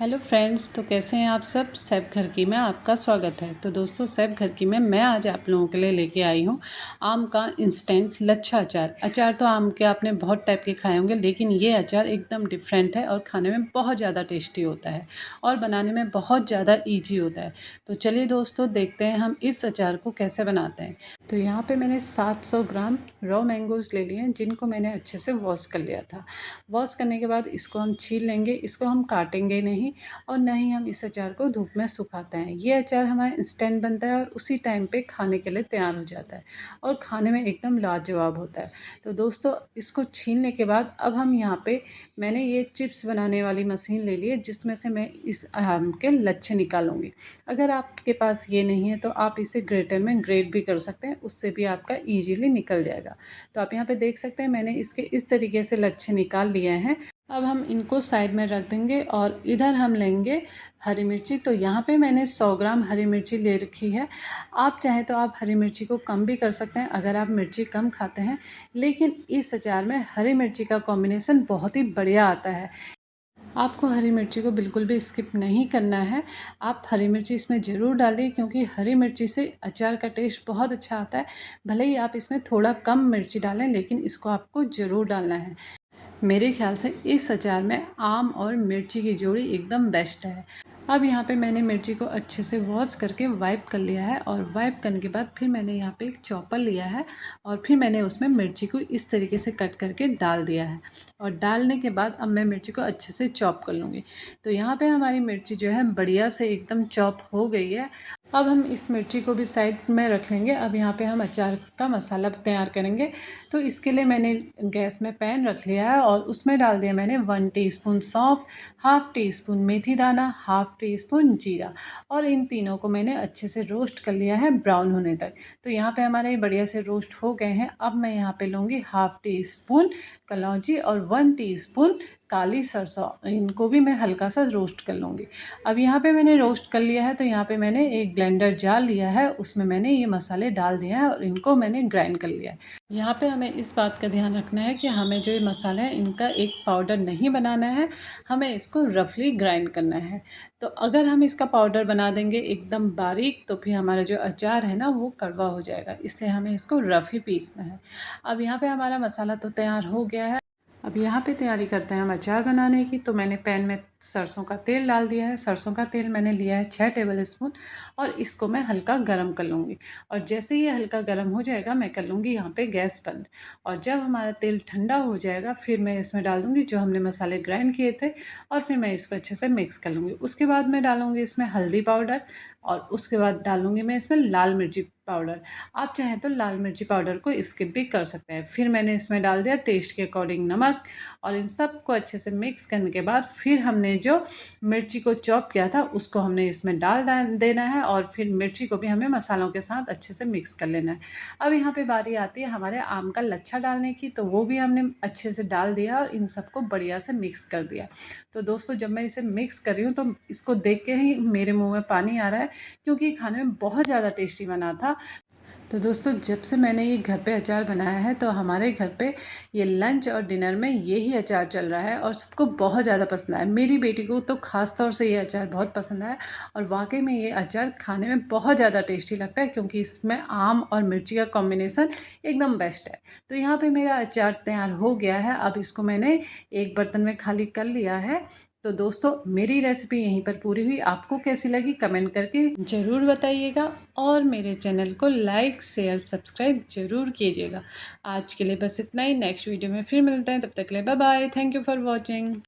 Hello friends, तो कैसे हैं आप सब। सैफ घर की में आपका स्वागत है। तो दोस्तों, सैफ घर की में मैं आज आप लोगों के लिए लेके आई हूँ आम का इंस्टेंट लच्छा अचार। अचार तो आम के आपने बहुत टाइप के खाए होंगे, लेकिन ये अचार एकदम डिफरेंट है और खाने में बहुत ज़्यादा टेस्टी होता है और बनाने में बहुत ज़्यादा ईजी होता है। तो चलिए दोस्तों, देखते हैं हम इस अचार को कैसे बनाते हैं। तो यहाँ पे मैंने 700 ग्राम रॉ मैंगोज़ ले लिए हैं, जिनको मैंने अच्छे से वॉश कर लिया था। वॉश करने के बाद इसको हम छील लेंगे। इसको हम काटेंगे नहीं और ना ही हम इस अचार को धूप में सुखाते हैं। ये अचार हमारा इंस्टेंट बनता है और उसी टाइम पे खाने के लिए तैयार हो जाता है और खाने में एकदम लाजवाब होता है। तो दोस्तों, इसको छीलने के बाद अब हम यहाँ पे मैंने ये चिप्स बनाने वाली मशीन ले ली है, जिसमें से मैं इस आम के लच्छे निकालूंगी। अगर आपके पास ये नहीं है तो आप इसे ग्रेटर में ग्रेट भी कर सकते हैं, उससे भी आपका ईजीली निकल जाएगा। तो आप यहाँ पे देख सकते हैं मैंने इसके इस तरीके से लच्छे निकाल लिए हैं। अब हम इनको साइड में रख देंगे और इधर हम लेंगे हरी मिर्ची। तो यहाँ पे मैंने 100 ग्राम हरी मिर्ची ले रखी है। आप चाहें तो आप हरी मिर्ची को कम भी कर सकते हैं अगर आप मिर्ची कम खाते हैं, लेकिन इस अचार में हरी मिर्ची का कॉम्बिनेशन बहुत ही बढ़िया आता है। आपको हरी मिर्ची को बिल्कुल भी स्किप नहीं करना है। आप हरी मिर्ची इसमें ज़रूर डालिए, क्योंकि हरी मिर्ची से अचार का टेस्ट बहुत अच्छा आता है। भले ही आप इसमें थोड़ा कम मिर्ची डालें, लेकिन इसको आपको ज़रूर डालना है। मेरे ख्याल से इस अचार में आम और मिर्ची की जोड़ी एकदम बेस्ट है। अब यहाँ पे मैंने मिर्ची को अच्छे से वॉश करके वाइप कर लिया है और वाइप करने के बाद फिर मैंने यहाँ पे एक चॉपर लिया है और फिर मैंने उसमें मिर्ची को इस तरीके से कट करके डाल दिया है। और डालने के बाद अब मैं मिर्ची को अच्छे से चॉप कर लूँगी। तो यहाँ पे हमारी मिर्ची जो है बढ़िया से एकदम चॉप हो गई है। अब हम इस मिर्ची को भी साइड में रख लेंगे। अब यहाँ पे हम अचार का मसाला तैयार करेंगे। तो इसके लिए मैंने गैस में पैन रख लिया है और उसमें डाल दिया मैंने 1 टीस्पून सौंफ, हाफ़ टी स्पून मेथी दाना, हाफ़ टी स्पून जीरा, और इन तीनों को मैंने अच्छे से रोस्ट कर लिया है ब्राउन होने तक। तो यहाँ पे हमारे बढ़िया से रोस्ट हो गए हैं। अब मैं यहाँ पे लूँगी हाफ़ टी स्पून कलौंजी और 1 टीस्पून काली सरसों। इनको भी मैं हल्का सा रोस्ट कर लूँगी। अब यहाँ पे मैंने रोस्ट कर लिया है। तो यहाँ पे मैंने एक ब्लेंडर जार लिया है, उसमें मैंने ये मसाले डाल दिए हैं और इनको मैंने ग्राइंड कर लिया है। यहाँ पे हमें इस बात का ध्यान रखना है कि हमें जो ये मसाले हैं इनका एक पाउडर नहीं बनाना है, हमें इसको रफली ग्राइंड करना है। तो अगर हम इसका पाउडर बना देंगे एकदम बारीक, तो फिर हमारा जो अचार है ना वो कड़वा हो जाएगा, इसलिए हमें इसको रफ़ ही पीसना है। अब यहाँ पे हमारा मसाला तो तैयार हो गया है। अब यहाँ पे तैयारी करते हैं हम अचार बनाने की। तो मैंने पैन में सरसों का तेल डाल दिया है। सरसों का तेल मैंने लिया है 6 टेबल स्पून और इसको मैं हल्का गरम कर लूँगी। और जैसे ये हल्का गरम हो जाएगा मैं कर लूँगी यहाँ पे गैस बंद। और जब हमारा तेल ठंडा हो जाएगा फिर मैं इसमें डाल दूँगी जो हमने मसाले ग्राइंड किए थे और फिर मैं इसको अच्छे से मिक्स कर लूँगी। उसके बाद मैं डालूँगी इसमें हल्दी पाउडर और उसके बाद डालूँगी मैं इसमें लाल मिर्ची पाउडर। आप चाहें तो लाल मिर्ची पाउडर को स्किप भी कर सकते हैं। फिर मैंने इसमें डाल दिया टेस्ट के अकॉर्डिंग नमक और इन सब को अच्छे से मिक्स करने के बाद फिर हमने जो मिर्ची को चॉप किया था उसको हमने इसमें डाल देना है और फिर मिर्ची को भी हमें मसालों के साथ अच्छे से मिक्स कर लेना है। अब यहाँ पे बारी आती है हमारे आम का लच्छा डालने की। तो वो भी हमने अच्छे से डाल दिया और इन सबको बढ़िया से मिक्स कर दिया। तो दोस्तों, जब मैं इसे मिक्स कर रही हूँ तो इसको देख के ही मेरे मुँह में पानी आ रहा है, क्योंकि खाने में बहुत ज़्यादा टेस्टी बना था। तो दोस्तों, जब से मैंने ये घर पे अचार बनाया है तो हमारे घर पे ये लंच और डिनर में यही अचार चल रहा है और सबको बहुत ज़्यादा पसंद आया। मेरी बेटी को तो ख़ास तौर से ये अचार बहुत पसंद आया और वाकई में ये अचार खाने में बहुत ज़्यादा टेस्टी लगता है, क्योंकि इसमें आम और मिर्ची का कॉम्बिनेसन एकदम बेस्ट है। तो यहाँ पर मेरा अचार तैयार हो गया है। अब इसको मैंने एक बर्तन में खाली कर लिया है। तो दोस्तों, मेरी रेसिपी यहीं पर पूरी हुई। आपको कैसी लगी कमेंट करके ज़रूर बताइएगा और मेरे चैनल को लाइक शेयर सब्सक्राइब ज़रूर कीजिएगा। आज के लिए बस इतना ही। नेक्स्ट वीडियो में फिर मिलते हैं, तब तक के लिए bye bye. Thank you for watching.